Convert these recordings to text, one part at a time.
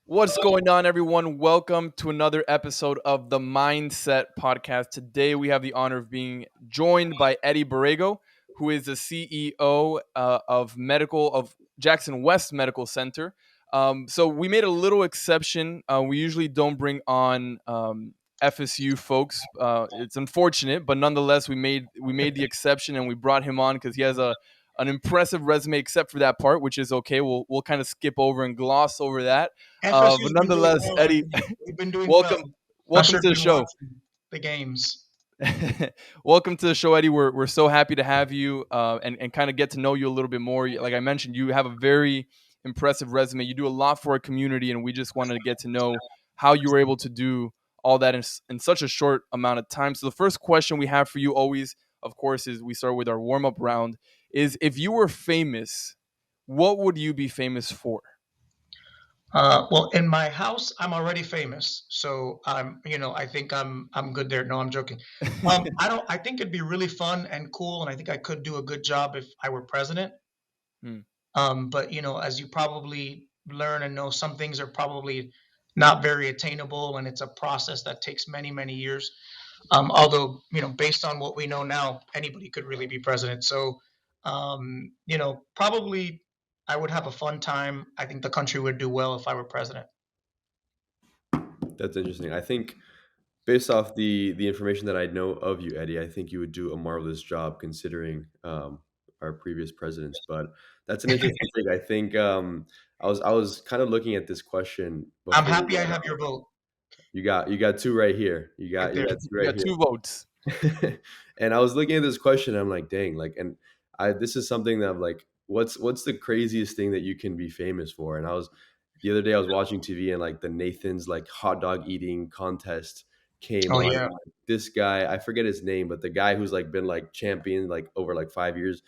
What's going on, everyone? Welcome to another episode of the Mindset Podcast. Today, we have the honor of being joined by Eddie Borrego, who is the CEO of Jackson West Medical Center. So we made a little exception. We usually don't bring on FSU folks. It's unfortunate, but nonetheless, we made the exception and we brought him on because he has an impressive resume, except for that part, which is okay. We'll kind of skip over and gloss over that. But FSU's been doing nonetheless, well Eddie, lately. We've been doing welcome, well. Not welcome sure to if the you've been show. watching the games. Welcome to the show, Eddie. We're so happy to have you and kind of get to know you a little bit more. Like I mentioned, you have a very impressive resume. You do a lot for our community, and we just wanted to get to know how you were able to do all that in such a short amount of time. So the first question we have for you always, of course, is we start with our warm up round. Is if you were famous, what would you be famous for? Well, in my house, I'm already famous, so I think I'm good there. No, I'm joking. I don't. I think it'd be really fun and cool, and I think I could do a good job if I were president. Hmm. But as you probably learn and know, some things are probably not very attainable, and it's a process that takes many, many years. Although, based on what we know now, anybody could really be president. So, probably I would have a fun time. I think the country would do well if I were president. That's interesting. I think based off the information that I know of you, Eddie, I think you would do a marvelous job considering our previous presidents. But that's an interesting thing. I think I was kind of looking at this question I'm before we happy I got have on. your vote You got two right here. You right got you there. got two You right got two votes. here. And I was looking at this question. And I'm like, dang, like, and I this is something that I'm like, what's the craziest thing that you can be famous for? And I was the other day I was watching TV and like the Nathan's like hot dog eating contest came Oh on. yeah. This guy, I forget his name, but the guy who's like been like champion like over like 5 years,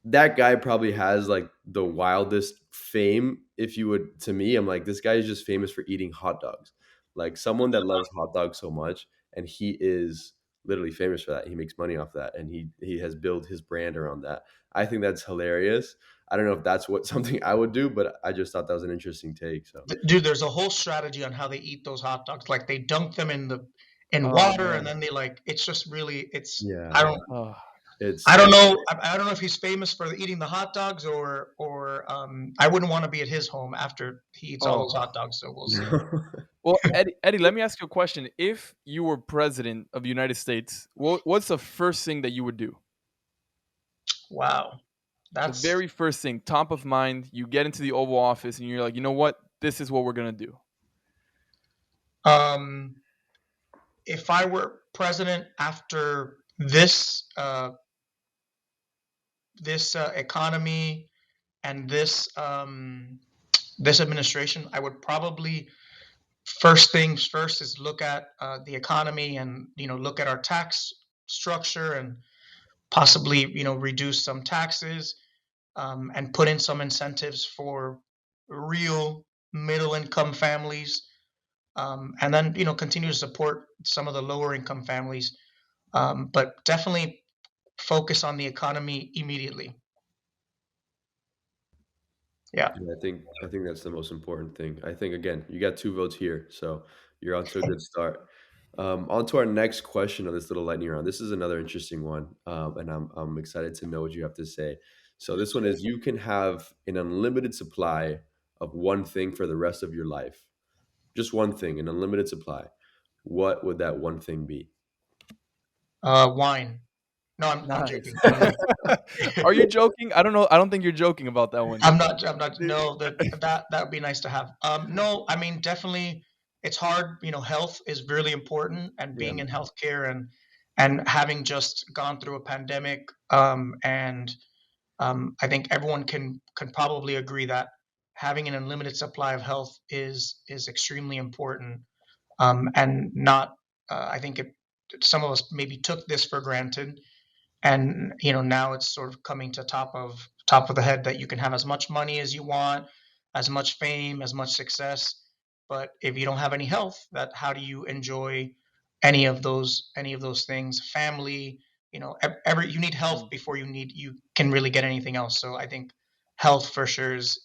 that guy probably has like the wildest fame. If you would, to me, I'm like, this guy is just famous for eating hot dogs. Like someone that loves hot dogs so much, and he is literally famous for that. He makes money off that, and he has built his brand around that. I think that's hilarious. I don't know if that's what something I would do, but I just thought that was an interesting take. So Dude, there's a whole strategy on how they eat those hot dogs. Like they dunk them in Oh water, and man. then they like it's just really it's yeah, I yeah, don't Oh, I it's don't know. I don't know if he's famous for eating the hot dogs or I wouldn't want to be at his home after he eats all those oh. hot dogs. So we'll see. Well, Eddie, let me ask you a question. If you were president of the United States, what's the first thing that you would do? Wow, The that's very first thing, top of mind, you get into the Oval Office and you're like, you know what? This is what we're gonna do. um. If I were president after this economy and this administration, I would probably first things first is look at the economy and look at our tax structure and possibly reduce some taxes and put in some incentives for real middle income families, and then continue to support some of the lower income families, but definitely focus on the economy immediately. Yeah. Yeah, I think that's the most important thing. I think again, you got two votes here, so you're on to a good start. On to our next question of this little lightning round. This is another interesting one, and I'm excited to know what you have to say. So this one is: you can have an unlimited supply of one thing for the rest of your life, just one thing, an unlimited supply. What would that one thing be? Wine. No, I'm Nice. joking. I'm joking. Are you joking? I don't know. I don't think you're joking about that one. I'm not. I'm not. No, that would be nice to have. No, I mean definitely, it's hard. Health is really important, and Yeah. being in healthcare and having just gone through a pandemic, and I think everyone can probably agree that having an unlimited supply of health is extremely important, and not. I think some of us maybe took this for granted, and now it's sort of coming to top of the head that you can have as much money as you want, as much fame, as much success, but if you don't have any health, that how do you enjoy any of those things, family, every you need health Mm. before you can really get anything else. So I think health for sure is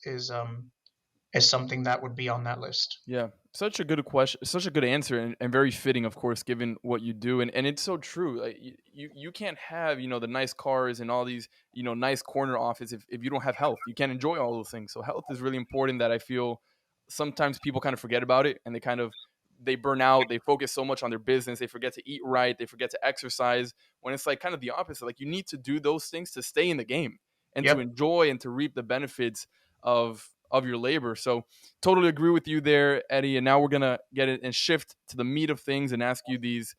is something that would be on that list. Yeah, such a good question, such a good answer, and very fitting, of course, given what you do, and it's so true. Like you can't have the nice cars and all these nice corner office if you don't have health. You can't enjoy all those things. So health is really important. That I feel sometimes people kind of forget about it, and they burn out. They focus so much on their business, they forget to eat right, they forget to exercise. When it's like kind of the opposite. Like you need to do those things to stay in the game and to Yep. enjoy and to reap the benefits of your labor. So totally agree with you there, Eddie. And now we're gonna get it and shift to the meat of things and ask you these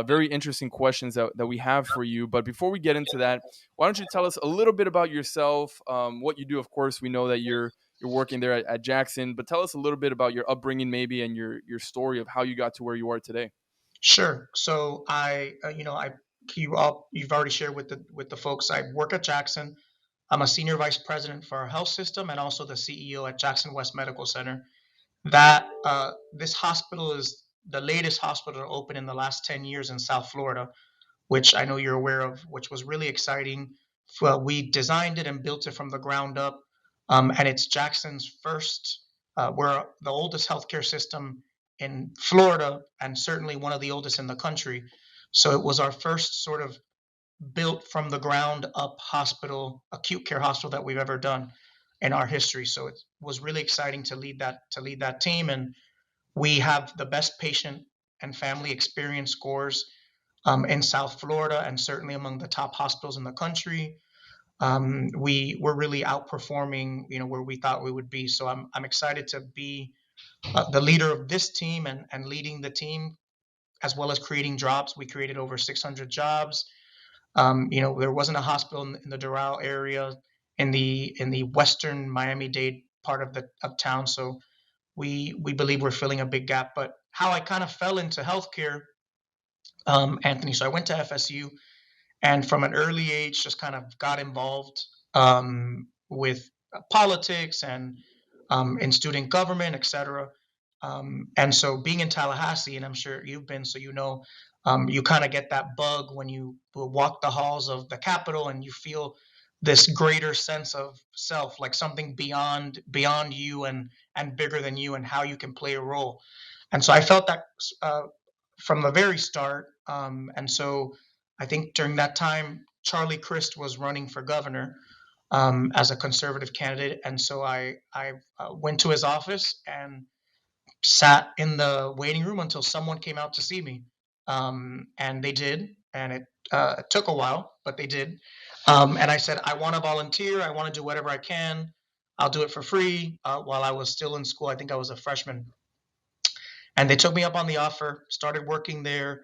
very interesting questions that we have for you. But before we get into that, why don't you tell us a little bit about yourself, what you do? Of course, we know that you're working there at Jackson, but tell us a little bit about your upbringing, maybe, and your story of how you got to where you are today. Sure. So you've already shared with the folks. I work at Jackson. I'm a senior vice president for our health system and also the CEO at Jackson West Medical Center. That This hospital is the latest hospital to open in the last 10 years in South Florida, which I know you're aware of, which was really exciting. Well, we designed it and built it from the ground up, and it's Jackson's first. We're the oldest healthcare system in Florida, and certainly one of the oldest in the country. So it was our first sort of built from the ground up hospital, acute care hospital that we've ever done in our history. So it was really exciting to lead that team, and we have the best patient and family experience scores in South Florida, and certainly among the top hospitals in the country. We were really outperforming, where we thought we would be. So I'm excited to be the leader of this team and leading the team as well as creating jobs. We created over 600 jobs. There wasn't a hospital in the Doral area in the western Miami-Dade part of town. So we believe we're filling a big gap. But how I kind of fell into healthcare, Anthony. So I went to FSU, and from an early age, just kind of got involved with politics and in student government, etc. And so being in Tallahassee, and I'm sure you've been, so you kind of get that bug when you walk the halls of the Capitol and you feel this greater sense of self, like something beyond you and bigger than you, and how you can play a role. And so I felt that uh, from the very start. And so I think during that time, Charlie Crist was running for governor as a conservative candidate, and so I went to his office and sat in the waiting room until someone came out to see me, and they did, and it took a while, but they did. And I said, I want to volunteer. I want to do whatever I can. I'll do it for free. While I was still in school, I think I was a freshman, and they took me up on the offer. Started working there,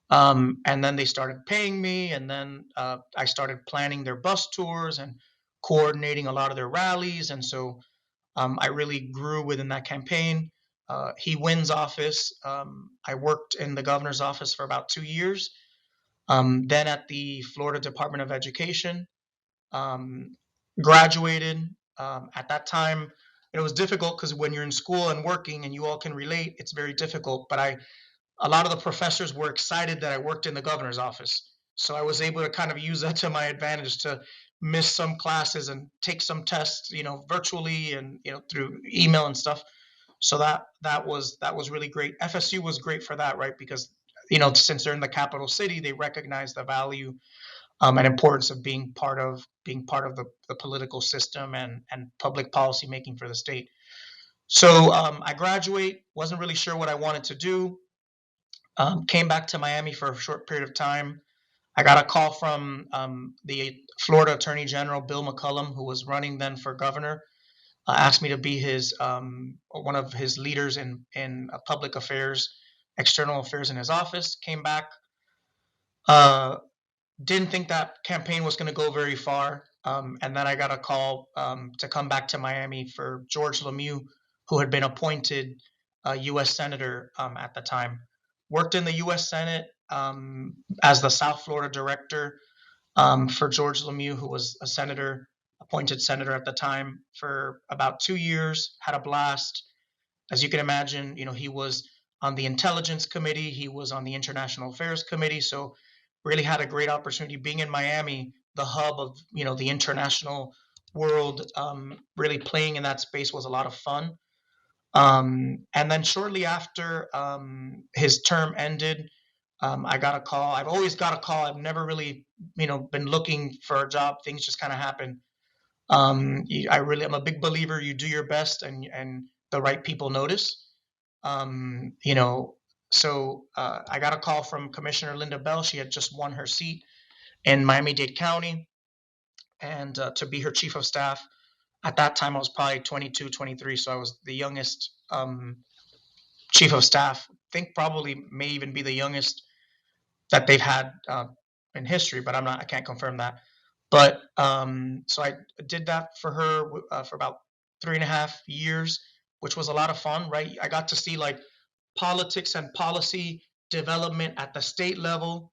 and then they started paying me, and then I started planning their bus tours and coordinating a lot of their rallies, and so I really grew within that campaign. He wins office. I worked in the governor's office for about 2 years. Then at the Florida Department of Education, um, graduated. At that time, it was difficult because when you're in school and working, and you all can relate, it's very difficult. But a lot of the professors were excited that I worked in the governor's office. So I was able to kind of use that to my advantage to miss some classes and take some tests, virtually and through email and stuff. So that was really great. FSU was great for that, right? Because since they're in the capital city, they recognize the value and importance of being part of the political system and public policy making for the state. So I graduate, wasn't really sure what I wanted to do. Came back to Miami for a short period of time. I got a call from the Florida Attorney General, Bill McCollum, who was running then for governor. Asked me to be his one of his leaders in public affairs, external affairs in his office. Came back. Uh, didn't think that campaign was going to go very far. And then I got a call to come back to Miami for George Lemieux, who had been appointed U.S. Senator at the time. Worked in the U.S. Senate as the South Florida director for George Lemieux, who was a senator, appointed senator at the time, for about 2 years. Had a blast. As you can imagine, he was on the Intelligence Committee. He was on the International Affairs Committee. So really had a great opportunity being in Miami, the hub of the international world. Really playing in that space was a lot of fun. And then shortly after his term ended, I got a call. I've always got a call. I've never really, been looking for a job. Things just kind of happen. I'm a big believer. You do your best, and the right people notice. Um, you know, so I got a call from Commissioner Linda Bell. She had just won her seat in Miami-Dade County, and to be her chief of staff. At that time, I was probably 22, 23, so I was the youngest chief of staff. I think probably may even be the youngest that they've had in history, but I can't confirm that. But so I did that for her for about 3.5 years, which was a lot of fun, right? I got to see like politics and policy development at the state level,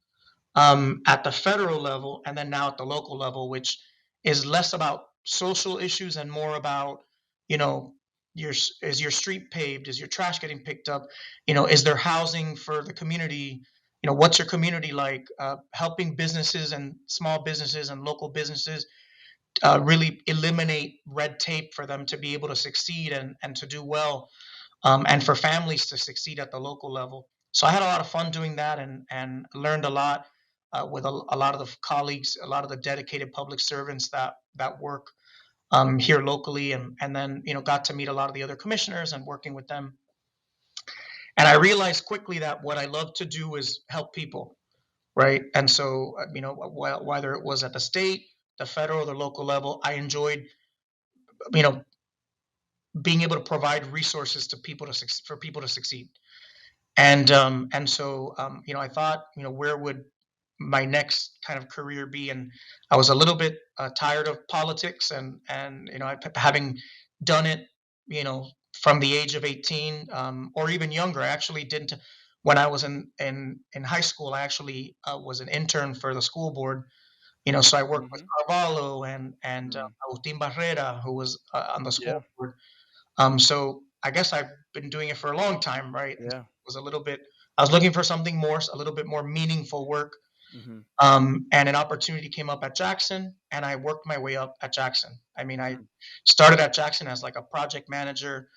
at the federal level, and then now at the local level, which is less about social issues and more about, you know, is your street paved? Is your trash getting picked up? Is there housing for the community? What's your community like? Helping businesses and small businesses and local businesses really eliminate red tape for them to be able to succeed and to do well, and for families to succeed at the local level. So I had a lot of fun doing that, and learned a lot with a lot of the colleagues, a lot of the dedicated public servants that work here locally, and then got to meet a lot of the other commissioners and working with them. And I realized quickly that what I love to do is help people, right? And so whether it was at the state, the federal, the local level, I enjoyed you know being able to provide resources to people for people to succeed. And I thought, where would my next kind of career be? And I was a little bit tired of politics, and having done it, from the age of 18, or even younger. I actually didn't. When I was in high school, I actually was an intern for the school board. So I worked with Mm-hmm. Carvalho and Mm. Agustin Barrera, who was on the Yeah. school board. So I guess I've been doing it for a long time, right? And Yeah. was a little bit. I was looking for something more, a little bit more meaningful work. Mm-hmm. And an opportunity came up at Jackson, and I worked my way up at Jackson. I mean, I Mm-hmm. started at Jackson as like a project manager.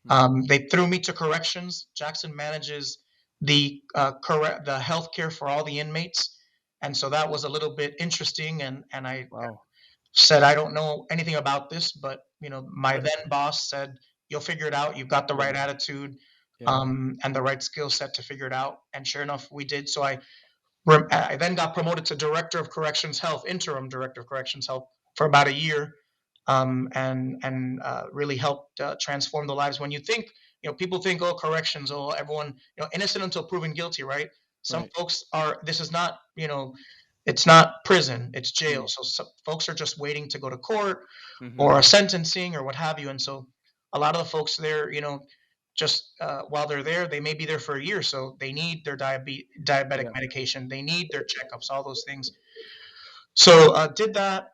Mm-hmm. They threw me to corrections. Jackson manages the healthcare for all the inmates, and so that was a little bit interesting. And I Wow. said, I don't know anything about this, but my then boss said, you'll figure it out. You've got the Yeah. right attitude, Yeah. and the right skill set to figure it out. And sure enough, we did. So I then got promoted to director of corrections health, interim director of corrections health for about a year, and really helped transform the lives. When you think, people think, oh, corrections, oh, everyone, innocent until proven guilty, right? Some Right. folks are. This is not, it's not prison, it's jail. Mm. So some folks are just waiting to go to court Mm-hmm. or a sentencing or what have you. And so a lot of the folks there, just while they're there, they may be there for a year, so they need their diabetic Yeah. medication, they need their checkups, all those things. So did that,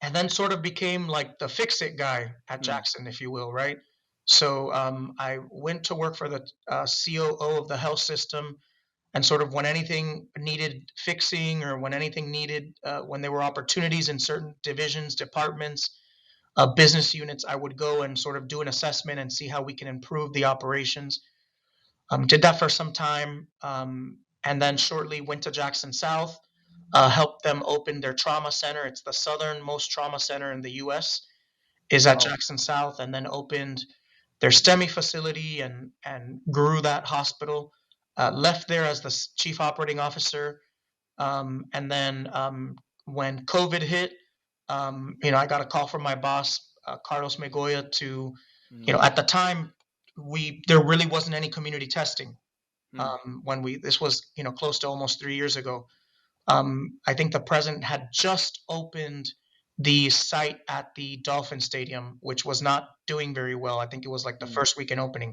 and then sort of became like the fix it guy at Mm. Jackson, if you will, right? So I went to work for the COO of the health system, and sort of when anything needed fixing, or when anything needed, when there were opportunities in certain divisions, departments, business units, I would go and sort of do an assessment and see how we can improve the operations. Did that for some time, and then shortly went to Jackson South, helped them open their trauma center. It's the southernmost trauma center in the U.S. is at Wow. Jackson South, and then opened their STEMI facility and grew that hospital. Left there as the chief operating officer, and then when COVID hit, I got a call from my boss, Carlos Megoya, to, Mm-hmm. at the time, there really wasn't any community testing. Mm. When this was, close to almost 3 years ago. I think the president had just opened the site at the Dolphin Stadium, which was not doing very well. I think it was like the Mm. first weekend opening.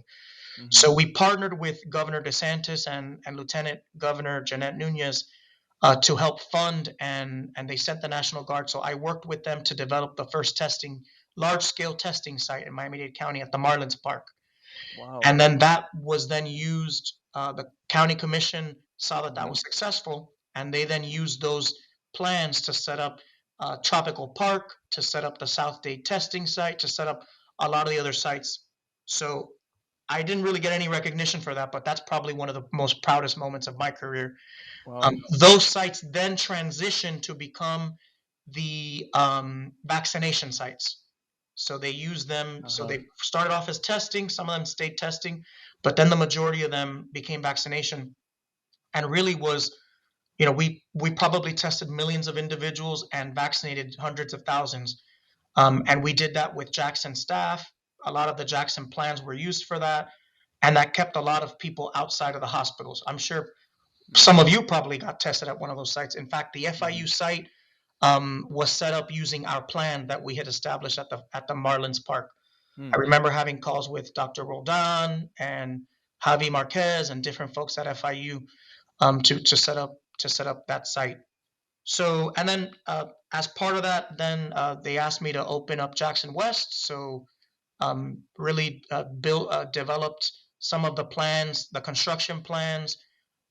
Mm-hmm. So we partnered with Governor DeSantis and Lieutenant Governor Jeanette Nunez to help fund, and they sent the National Guard. So I worked with them to develop the first large scale testing site in Miami-Dade County at the Marlins Park. Wow. And then that was then used. The county commission saw that that Mm-hmm. was successful, and they then used those plans to set up Tropical Park, to set up the South Dade testing site, to set up a lot of the other sites. So I didn't really get any recognition for that, but that's probably one of the most proudest moments of my career. Wow. Those sites then transitioned to become the vaccination sites. So they use them. So Uh-huh. they started off as testing. Some of them stayed testing, but then the majority of them became vaccination. And really was, we probably tested millions of individuals and vaccinated hundreds of thousands. And we did that with Jackson staff. A lot of the Jackson plans were used for that, and that kept a lot of people outside of the hospitals. I'm sure Mm-hmm. some of you probably got tested at one of those sites. In fact, the Mm-hmm. FIU site was set up using our plan that we had established at the Marlins Park. I Mm. remember having calls with Dr. Roldan and Javi Marquez and different folks at FIU to set up that site. So, and then as part of that, then they asked me to open up Jackson West. So really developed some of the plans, the construction plans,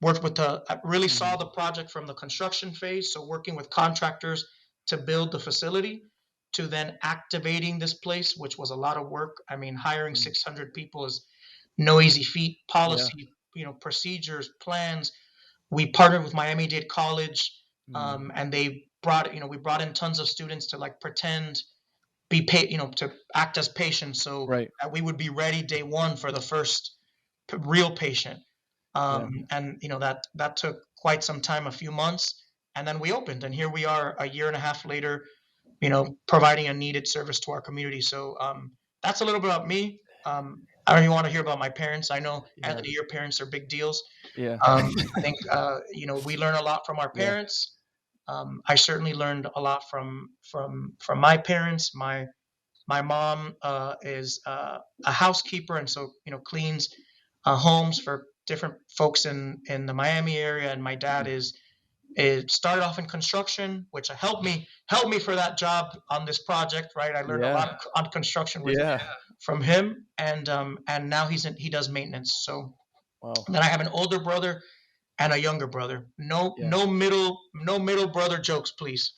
worked with I really Mm-hmm. saw the project from the construction phase. So working with contractors to build the facility, to then activating this place, which was a lot of work. I mean, hiring Mm. 600 people is no easy feat. Yeah. Policy, procedures, plans. We partnered with Miami-Dade College, Mm. and we brought in tons of students to like pretend be paid, to act as patients, so Right. that we would be ready day one for the first real patient. Yeah. And that took quite some time, a few months, and then we opened, and here we are a year and a half later, providing a needed service to our community. So that's a little bit about me. I don't even want to hear about my parents. I know, Yeah. Anthony, your parents are big deals. Yeah. I think we learn a lot from our Yeah. parents. I certainly learned a lot from my parents. My mom is a housekeeper, and so cleans homes for different folks in the Miami area. And my dad Mm. is started off in construction, which helped me for that job on this project. Right, I learned a Yeah. lot on construction with Yeah. from him, and now he does maintenance. So Wow. then I have an older brother and a younger brother. No, Yeah. no middle brother jokes, please.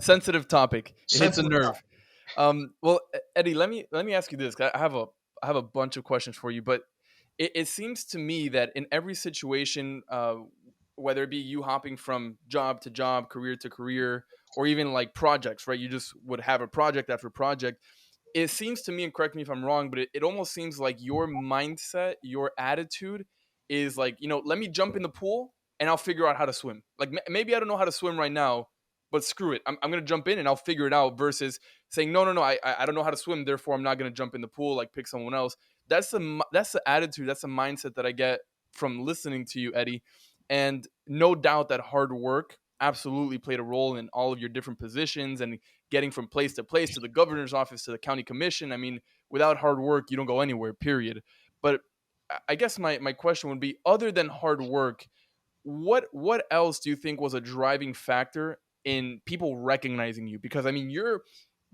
Sensitive topic. It hits a Sensitive nerve. topic. Well, Eddie, let me ask you this. 'Cause I have a bunch of questions for you, but it seems to me that in every situation, whether it be you hopping from job to job, career to career, or even like projects, right? You just would have a project after project. It seems to me, and correct me if I'm wrong, but it almost seems like your mindset, your attitude is like, let me jump in the pool and I'll figure out how to swim. Like maybe I don't know how to swim right now, but screw it. I'm going to jump in and I'll figure it out versus saying, no, no, no, I don't know how to swim. Therefore, I'm not going to jump in the pool, like pick someone else. That's the attitude. That's the mindset that I get from listening to you, Eddie. And no doubt that hard work absolutely played a role in all of your different positions and getting from place to place, to the governor's office, to the county commission. I mean, without hard work, you don't go anywhere, period. But I guess my question would be, other than hard work, what else do you think was a driving factor in people recognizing you? Because I mean,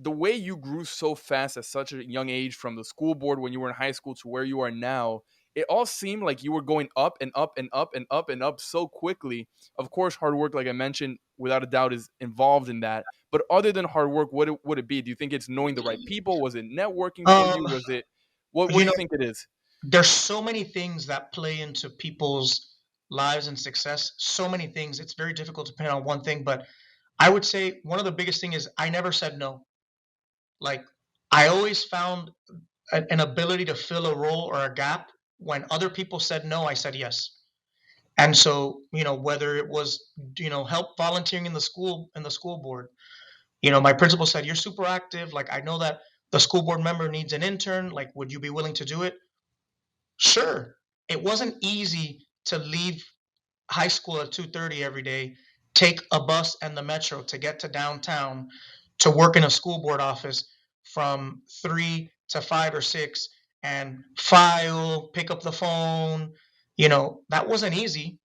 the way you grew so fast at such a young age, from the school board when you were in high school to where you are now, it all seemed like you were going up and up and up and up and up so quickly. Of course, hard work, like I mentioned, without a doubt is involved in that. But other than hard work, what would it be? Do you think it's knowing the right people? Was it networking for you? Um, Was it what you do you know, think it is? there's so many things that play into people's lives and success. So many things. It's very difficult to pin on one thing, but I would say one of the biggest thing is I never said no. Like I always found an ability to fill a role or a gap. When other people said no, I said yes. And so, whether it was, help volunteering in the school board, my principal said, "You're super active. Like, I know that the school board member needs an intern. Like, would you be willing to do it?" Sure. It wasn't easy to leave high school at 2:30 every day, take a bus and the metro to get to downtown to work in a school board office from 3 to 5 or 6 and file, pick up the phone. That wasn't easy.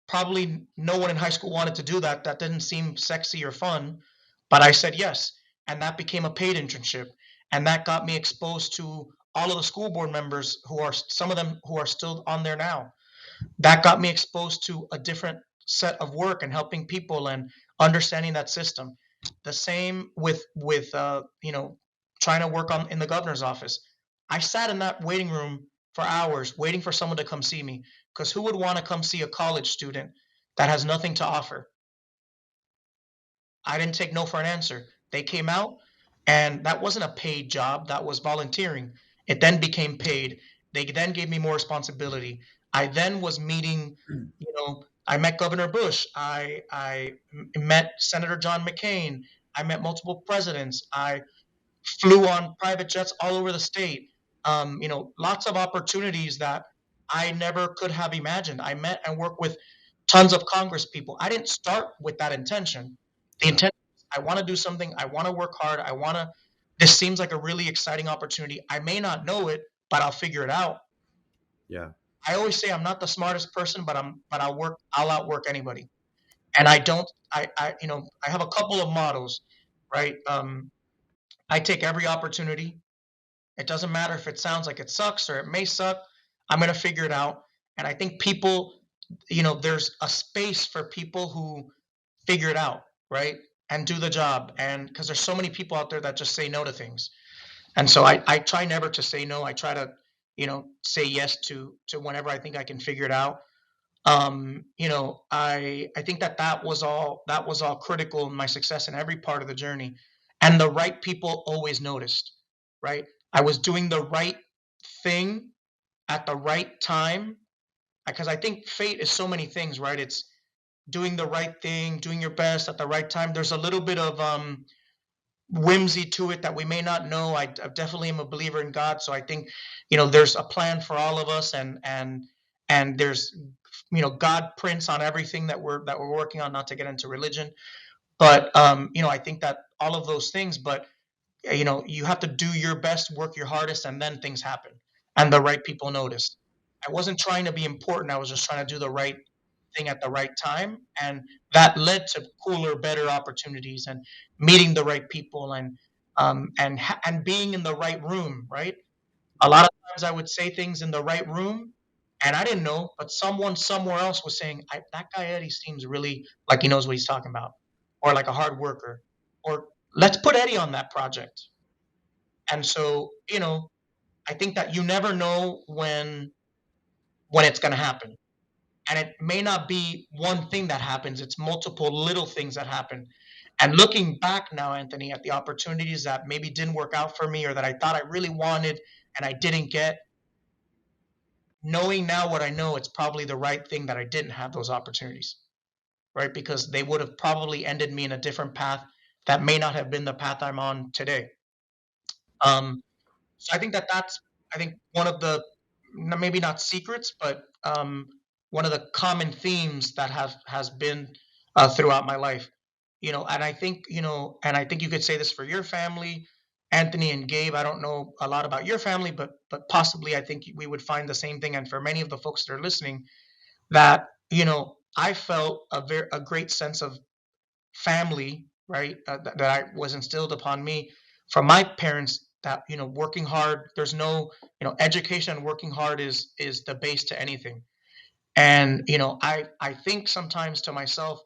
Probably no one in high school wanted to do that. That didn't seem sexy or fun, but I said yes, and that became a paid internship, and that got me exposed to all of the school board members, who are some of them who are still on there now. That got me exposed to a different set of work and helping people and understanding that system. The same with trying to work on in the governor's office. I sat in that waiting room for hours waiting for someone to come see me, because who would want to come see a college student that has nothing to offer? I didn't take no for an answer. They came out, and that wasn't a paid job, that was volunteering. It then became paid. They then gave me more responsibility. I then was meeting, I met Governor Bush. I met Senator John McCain. I met multiple presidents. I flew on private jets all over the state. Lots of opportunities that I never could have imagined. I met and worked with tons of Congress people. I didn't start with that intention. The Yeah. intention is, I want to do something. I want to work hard. This seems like a really exciting opportunity. I may not know it, but I'll figure it out. Yeah. I always say I'm not the smartest person, but I'll outwork anybody. And I don't, I have a couple of models, right? I take every opportunity. It doesn't matter if it sounds like it sucks or it may suck. I'm going to figure it out. And I think people, there's a space for people who figure it out, right? And do the job. And because there's so many people out there that just say no to things. And so I try never to say no. I try to, say yes to whenever I think I can figure it out. I think that was all critical in my success in every part of the journey. And the right people always noticed, right? I was doing the right thing at the right time, because I think fate is so many things, right? It's doing the right thing, doing your best at the right time. There's a little bit of whimsy to it that we may not know. I definitely am a believer in God, so I think there's a plan for all of us, and there's God prints on everything that we're working on. Not to get into religion, but I think that all of those things, but you have to do your best, work your hardest, and then things happen, and the right people notice. I wasn't trying to be important. I was just trying to do the right thing at the right time, and that led to cooler, better opportunities, and meeting the right people, and being in the right room. Right, a lot of times I would say things in the right room, and I didn't know, but someone somewhere else was saying, "That guy Eddie seems really like he knows what he's talking about," or like a hard worker, or let's put Eddie on that project. And so, I think that you never know when it's going to happen. And it may not be one thing that happens, it's multiple little things that happen. And looking back now, Anthony, at the opportunities that maybe didn't work out for me, or that I thought I really wanted and I didn't get, knowing now what I know, it's probably the right thing that I didn't have those opportunities, right? Because they would have probably ended me in a different path that may not have been the path I'm on today. Um, So I think I think one of the, maybe not secrets, but one of the common themes that has been throughout my life. And I think you could say this for your family, Anthony and Gabe. I don't know a lot about your family, but possibly I think we would find the same thing. And for many of the folks that are listening, that I felt a great sense of family, right? That I was instilled upon me from my parents, that working hard, there's no, education and working hard is the base to anything. And I think sometimes to myself,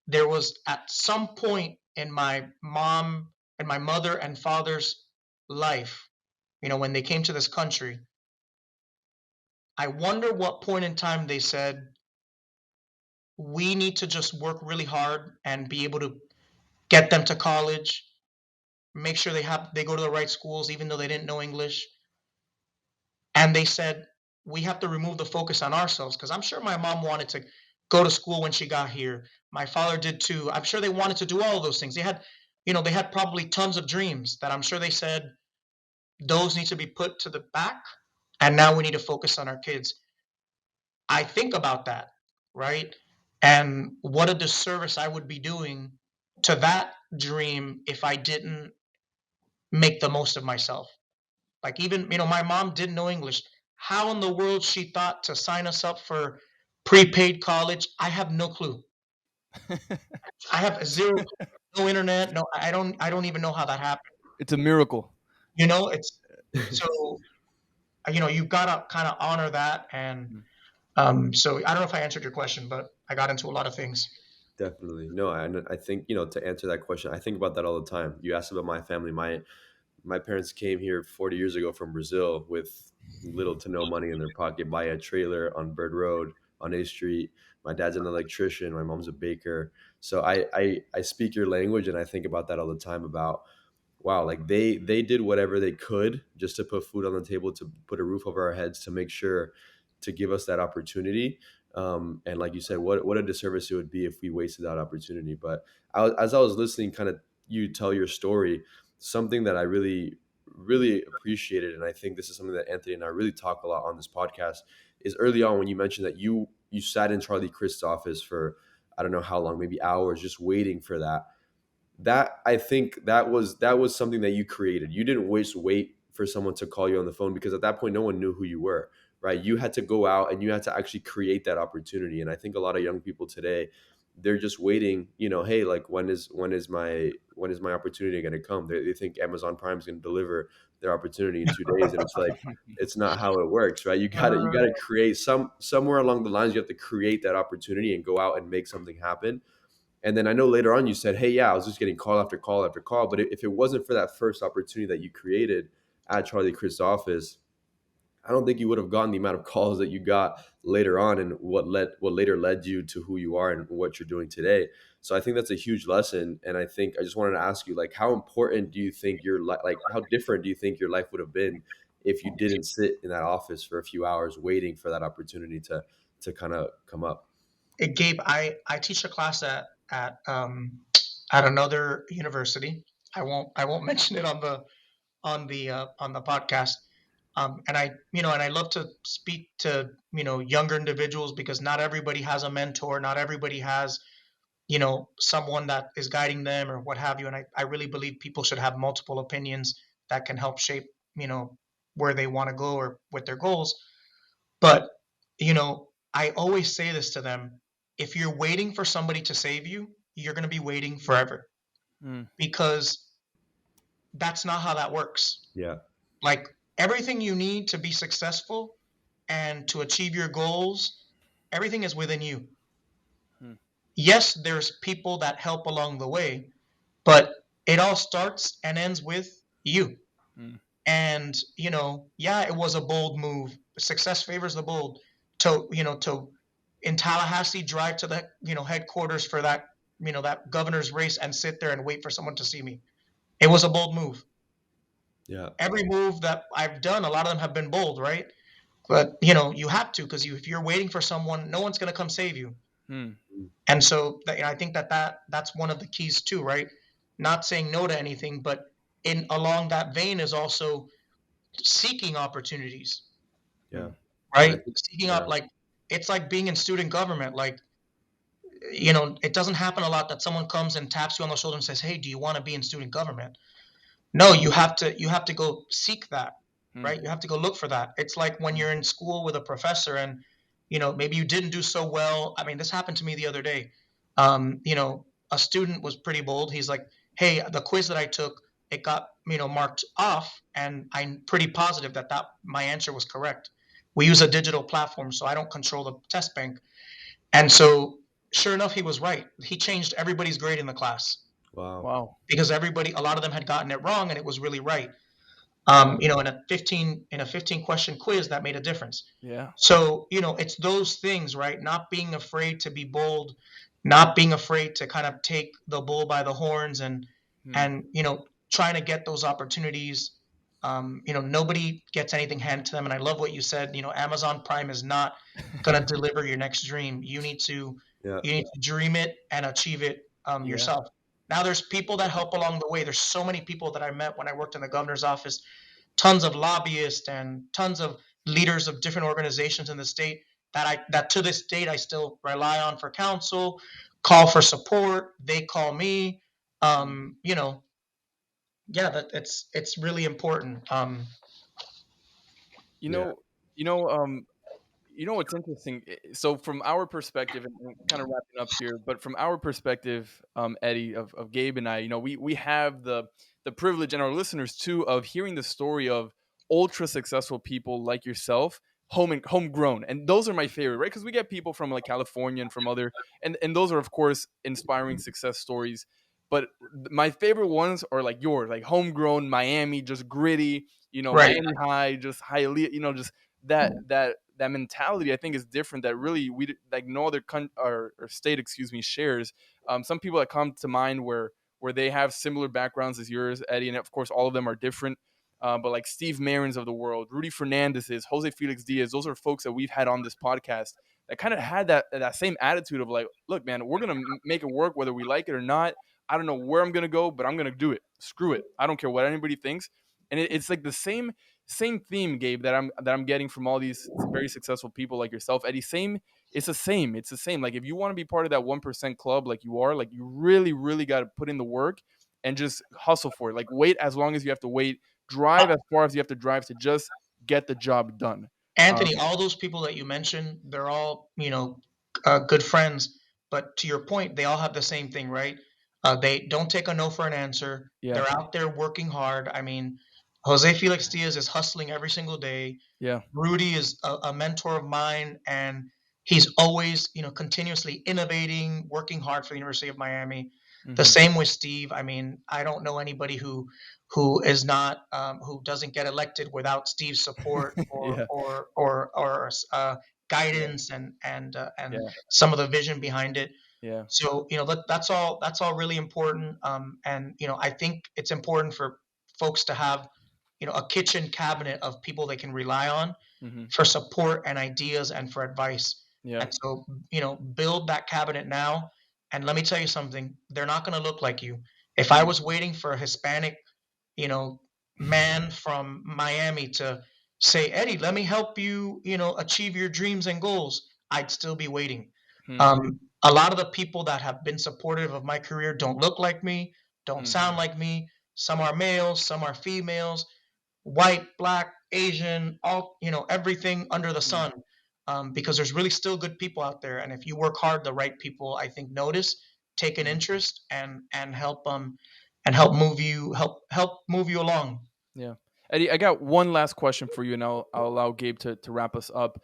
there was at some point in my mom and my mother and father's life, when they came to this country, I wonder what point in time they said, we need to just work really hard and be able to get them to college, make sure they go to the right schools even though they didn't know English. And they said, we have to remove the focus on ourselves, because I'm sure my mom wanted to go to school when she got here. My father did too. I'm sure they wanted to do all of those things. They had probably tons of dreams that I'm sure they said, those need to be put to the back, and now we need to focus on our kids. I think about that, right? And what a disservice I would be doing to that dream if I didn't make the most of myself. Like, even, my mom didn't know English. How in the world she thought to sign us up for prepaid college, I have no clue. I have zero, no internet, no, I don't even know how that happened. It's a miracle. It's so, you gotta kind of honor that. And Mm. so I don't know if I answered your question, but I got into a lot of things. Definitely. No, I think, to answer that question, I think about that all the time. You asked about my family. My parents came here 40 years ago from Brazil with little to no money in their pocket, buy a trailer on Bird Road on A Street. My dad's an electrician. My mom's a baker. So I speak your language, and I think about that all the time about, wow, like they did whatever they could just to put food on the table, to put a roof over our heads, to make sure to give us that opportunity. And like you said, what a disservice it would be if we wasted that opportunity. But as I was listening, kind of you tell your story, something that I really appreciated, and I think this is something that Anthony and I really talk a lot on this podcast, is early on when you mentioned that you sat in Charlie Crist's office for I don't know how long, maybe hours, just waiting for that. I think that was something that you created. You didn't wait for someone to call you on the phone, because at that point no one knew who you were, right? You had to go out and you had to actually create that opportunity. And I think a lot of young people today, they're just waiting, hey, like when is my opportunity going to come? They think Amazon Prime is going to deliver their opportunity in 2 days, and it's like it's not how it works, right? You got to create somewhere along the lines. You have to create that opportunity and go out and make something happen. And then I know later on you said, "Hey, yeah, I was just getting call after call after call." But if it wasn't for that first opportunity that you created at Charlie Crist's office, I don't think you would have gotten the amount of calls that you got later on, and what later led you to who you are and what you're doing today. So I think that's a huge lesson. And I think I just wanted to ask you, like, how important do you think like how different do you think your life would have been if you didn't sit in that office for a few hours waiting for that opportunity to kind of come up? Gabe, I teach a class at another university. I won't mention it on the podcast. And I love to speak to younger individuals, because not everybody has a mentor, not everybody has someone that is guiding them or what have you. And I really believe people should have multiple opinions that can help shape you know where they want to go or with their goals. But I always say this to them: if you're waiting for somebody to save you, you're going to be waiting forever, Mm, because that's not how that works. Yeah. Like, everything you need to be successful and to achieve your goals, everything is within you. mm, Yes, there's people that help along the way, but it all starts and ends with you. mm, And yeah, it was a bold move. Success favors the bold. To in Tallahassee, drive to the headquarters for that governor's race and sit there and wait for someone to see me. It was a bold move. Yeah. Every move that I've done, a lot of them have been bold, right? But you have to, because if you're waiting for someone, no one's going to come save you. mm, Mm. And so I think that's one of the keys too, right? Not saying no to anything, but in along that vein is also seeking opportunities, Yeah. mm, And I right? think, Seeking yeah. up, like, it's like being in student government. Like, it doesn't happen a lot that someone comes and taps you on the shoulder and says, "Hey, do you want to be in student government?" No, you have to go seek that, mm, right? You have to go look for that. It's like when you're in school with a professor, and maybe you didn't do so well. I mean, this happened to me the other day. A student was pretty bold. He's like, "Hey, the quiz that I took, it got marked off, and I'm pretty positive that my answer was correct. We use a digital platform, so I don't control the test bank." And so, sure enough, he was right. He changed everybody's grade in the class, Wow. wow. because a lot of them had gotten it wrong, and it was really right. In a 15 question quiz, that made a difference. Yeah. So it's those things, right? Not being afraid to be bold, not being afraid to kind of take the bull by the horns, and Mm, and trying to get those opportunities. Nobody gets anything handed to them. And I love what you said. Amazon Prime is not going to deliver your next dream. You need to Yeah. dream it and achieve it yeah. yourself. Now, there's people that help along the way. There's so many people that I met when I worked in the governor's office, tons of lobbyists and tons of leaders of different organizations in the state that to this date I still rely on for counsel, call for support. They call me. Mm. Yeah, that it's really important. You Yeah. know, you know, um, what's interesting? So from our perspective, and kind of wrapping up here, but from our perspective, Eddie, of Gabe and I, we have the privilege, and our listeners too, of hearing the story of ultra successful people like yourself, homegrown, and those are my favorite, right? Because we get people from like California and from other, and those are of course inspiring success stories. But my favorite ones are like yours, like homegrown Miami, just gritty, Right. Miami High, just highly, just that mentality. I think is different. That really like no other or state, excuse me, shares. Some people that come to mind where they have similar backgrounds as yours, Eddie, and of course all of them are different. But like Steve Marins of the world, Rudy Fernandez's, Jose Felix Diaz, those are folks that we've had on this podcast that kind of had that same attitude of like, look, man, we're gonna make it work whether we like it or not. I don't know where I'm gonna go, but I'm gonna do it. Screw it. I don't care what anybody thinks. And it's like the same theme, Gabe, that I'm getting from all these very successful people like yourself, Eddie. Same. It's the same. It's the same. Like if you want to be part of that 1% club, like you are, like you really, really got to put in the work and just hustle for it. Like wait as long as you have to wait, drive as far as you have to drive to just get the job done. Anthony, Um, all those people that you mentioned, they're all, good friends. But to your point, they all have the same thing, right? They don't take a no for an answer. yeah, They're out there working hard. I mean, Jose Felix Diaz is hustling every single day. yeah, Rudy is a mentor of mine, and he's always, continuously innovating, working hard for the University of Miami. The hmm same with Steve. I mean, I don't know anybody who is not who doesn't get elected without Steve's support or yeah, yeah, guidance and yeah, some of the vision behind it. yeah, So that's all really important. And I think it's important for folks to have a kitchen cabinet of people they can rely on hmm for support and ideas and for advice. yeah, And so, build that cabinet now. And let me tell you something, they're not going to look like you. If I mm, was waiting for a Hispanic, you know, man from Miami to say, Eddie, let me help you, achieve your dreams and goals, I'd still be waiting. mm, A lot of the people that have been supportive of my career don't look like me, don't mm, sound like me. Some are males, some are females, white, black, Asian, all everything under the mm, sun. Because there's really still good people out there, and if you work hard, the right people I think notice, take an mm, interest, and help move you along. yeah. Eddie, I got one last question for you, and I'll allow Gabe to wrap us up.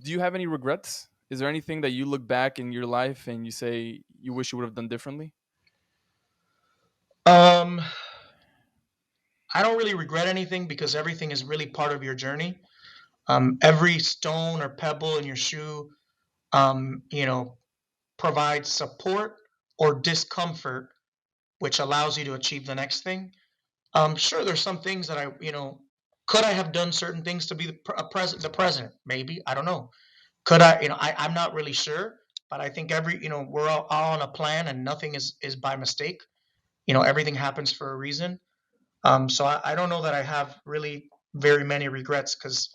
Do you have any regrets? Is there anything that you look back in your life and you say you wish you would have done differently? Um, I don't really regret anything because everything is really part of your journey. Every stone or pebble in your shoe, um, you know, provides support or discomfort, which allows you to achieve the next thing. Sure, there's some things that could I have done certain things to be the president? Maybe, I don't know. Could I, I'm not really sure, but I think we're all on a plan, and nothing is by mistake. Everything happens for a reason. So I don't know that I have really very many regrets because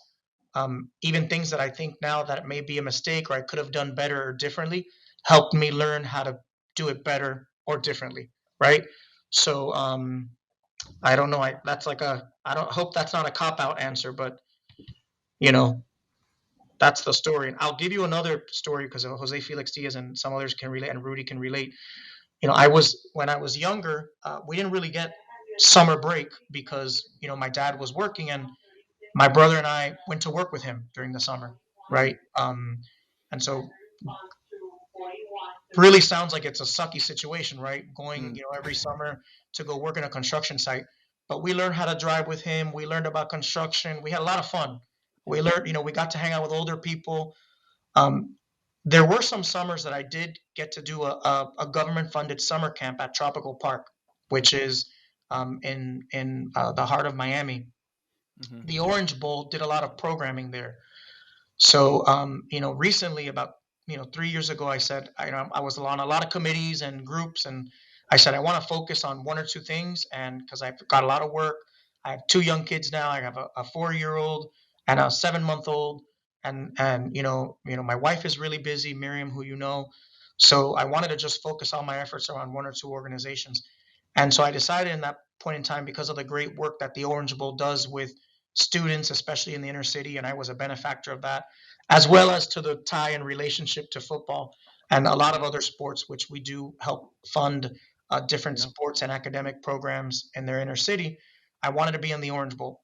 even things that I think now that it may be a mistake or I could have done better or differently helped me learn how to do it better or differently, right? So I don't know. I don't hope that's not a cop out answer, but you know that's the story. And I'll give you another story because Jose Felix Diaz and some others can relate, and Rudy can relate. I was when I was younger, we didn't really get summer break because my dad was working, and my brother and I went to work with him during the summer, Mm, right? And so really sounds like it's a sucky situation, right? Going, mm, every summer to go work in a construction site. But we learned how to drive with him. We learned about construction. We had a lot of fun. We yeah, learned, we got to hang out with older people. Um, there were some summers that I did get to do a government funded summer camp at Tropical Park, which is in the heart of Miami. hmm The Orange Bowl did a lot of programming there. So, recently, about 3 years ago, I said I was on a lot of committees and groups, and I said I want to focus on one or two things, and because I've got a lot of work, I have two young kids now. I have a 4-year-old and a 7-month-old, and my wife is really busy, Miriam, who you know. So I wanted to just focus all my efforts around one or two organizations. And so I decided in that point in time, because of the great work that the Orange Bowl does with students, especially in the inner city, and I was a benefactor of that, as well as to the tie and relationship to football and a lot of other sports, which we do help fund different yeah, sports and academic programs in their inner city. I wanted to be in the Orange Bowl.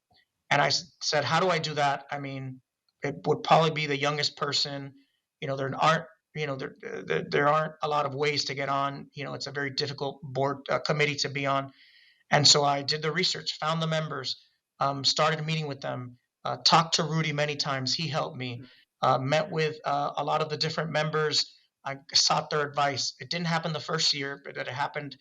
And I said, how do I do that? I mean, it would probably be the youngest person. There aren't there aren't a lot of ways to get on. It's a very difficult board committee to be on. And so I did the research, found the members, started meeting with them, talked to Rudy many times. He helped me, met with a lot of the different members. I sought their advice. It didn't happen the first year, but it happened,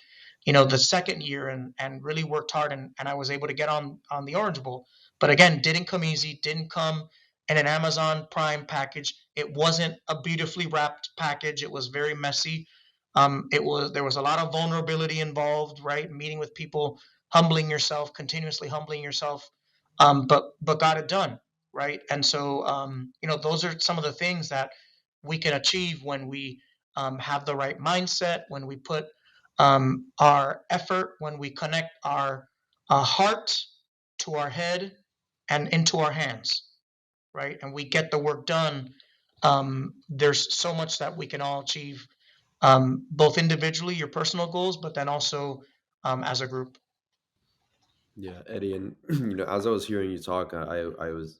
the second year, and really worked hard. And I was able to get on the Orange Bowl. But again, didn't come easy, didn't come in an Amazon Prime package. It wasn't a beautifully wrapped package. It was very messy. There was a lot of vulnerability involved, right? Meeting with people, humbling yourself, continuously humbling yourself, but got it done, right? And so those are some of the things that we can achieve when we have the right mindset, when we put our effort, when we connect our heart to our head and into our hands, right? And we get the work done. There's so much that we can all achieve, both individually, your personal goals, but then also as a group. Yeah, Eddie, and as I was hearing you talk, I was,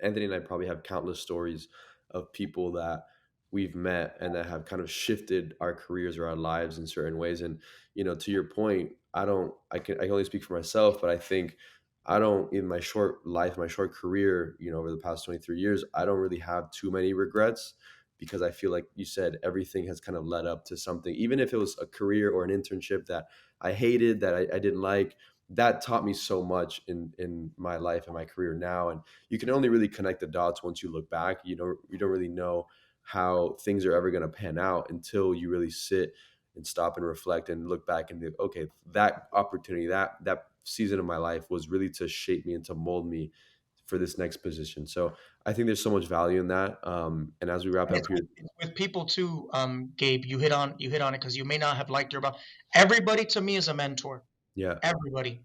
Anthony and I probably have countless stories of people that we've met and that have kind of shifted our careers or our lives in certain ways. And to your point, I can only speak for myself, but I think I don't in my short life, my short career, over the past 23 years, I don't really have too many regrets because I feel like you said everything has kind of led up to something, even if it was a career or an internship that I hated, that I didn't like, that taught me so much in my life and my career now. And you can only really connect the dots once you look back. You don't really know how things are ever going to pan out until you really sit and stop and reflect and look back and think, okay, that opportunity, that season of my life was really to shape me and to mold me for this next position. So I think there's so much value in that. And as we wrap And up it's here, with people too, Gabe. You hit on it because you may not have liked your boss. Everybody to me is a mentor. yeah, Everybody.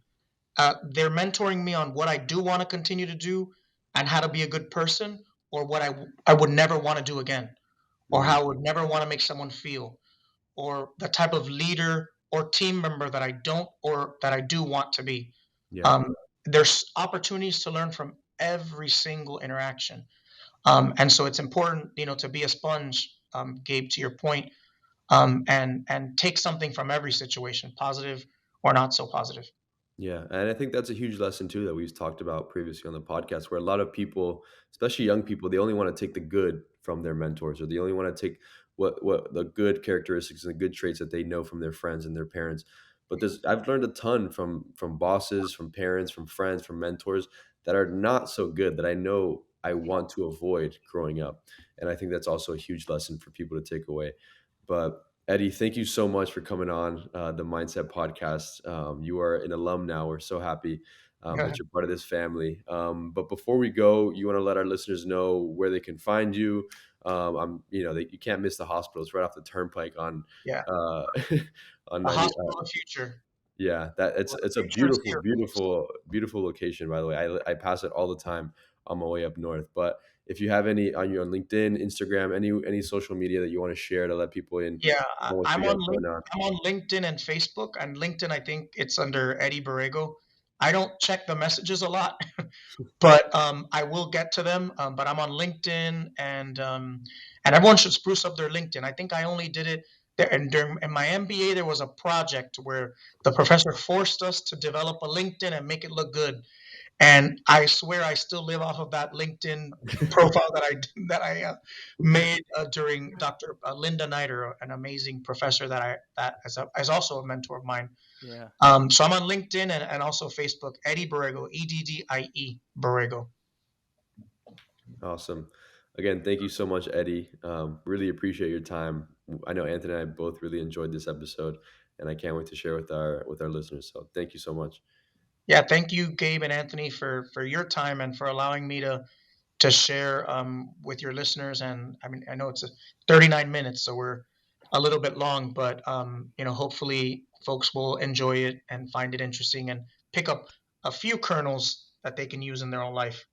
They're mentoring me on what I do want to continue to do and how to be a good person, or what I would never want to do again, or mhm, how I would never want to make someone feel, or the type of leader or team member that I don't or that I do want to be. yeah. Um, there's opportunities to learn from every single interaction. And so it's important, to be a sponge, Gabe, to your point, and take something from every situation, positive or not so positive. Yeah, and I think that's a huge lesson too that we've talked about previously on the podcast, where a lot of people, especially young people, they only want to take the good from their mentors, or they only want to take what the good characteristics and the good traits that they know from their friends and their parents. But I've learned a ton from bosses, from parents, from friends, from mentors that are not so good that I know I want to avoid growing up, and I think that's also a huge lesson for people to take away. But Eddie, thank you so much for coming on the Mindset Podcast. You are an alum now. We're so happy that you're part of this family. But before we go, you want to let our listeners know where they can find you. You can't miss the hospitals right off the turnpike on Yeah, uh, on the 90. hospital of future. Yeah, that Well, it's the a future is beautiful, here, folks. beautiful, beautiful location. By the way, I pass it all the time on my way up north. But if you have any on your LinkedIn, Instagram, any social media that you want to share to let people in Yeah, on what you got going on. I'm on LinkedIn and Facebook. And LinkedIn, I think it's under Eddie Borrego. I don't check the messages a lot, but I will get to them. But I'm on LinkedIn, and everyone should spruce up their LinkedIn. I think I only did it there. And during in my MBA, there was a project where the professor forced us to develop a LinkedIn and make it look good. And I swear I still live off of that LinkedIn profile that I made during Dr. Linda Nider, an amazing professor that is also a mentor of mine. Yeah. So I'm on LinkedIn and also Facebook. Eddie Borrego, Eddie Borrego. Awesome. Again, thank you so much, Eddie. Really appreciate your time. I know Anthony and I both really enjoyed this episode, and I can't wait to share with our listeners. So thank you so much. Yeah, thank you, Gabe and Anthony, for your time and for allowing me to share with your listeners. And I mean, I know it's 39 minutes, so we're a little bit long, but hopefully folks will enjoy it and find it interesting and pick up a few kernels that they can use in their own life.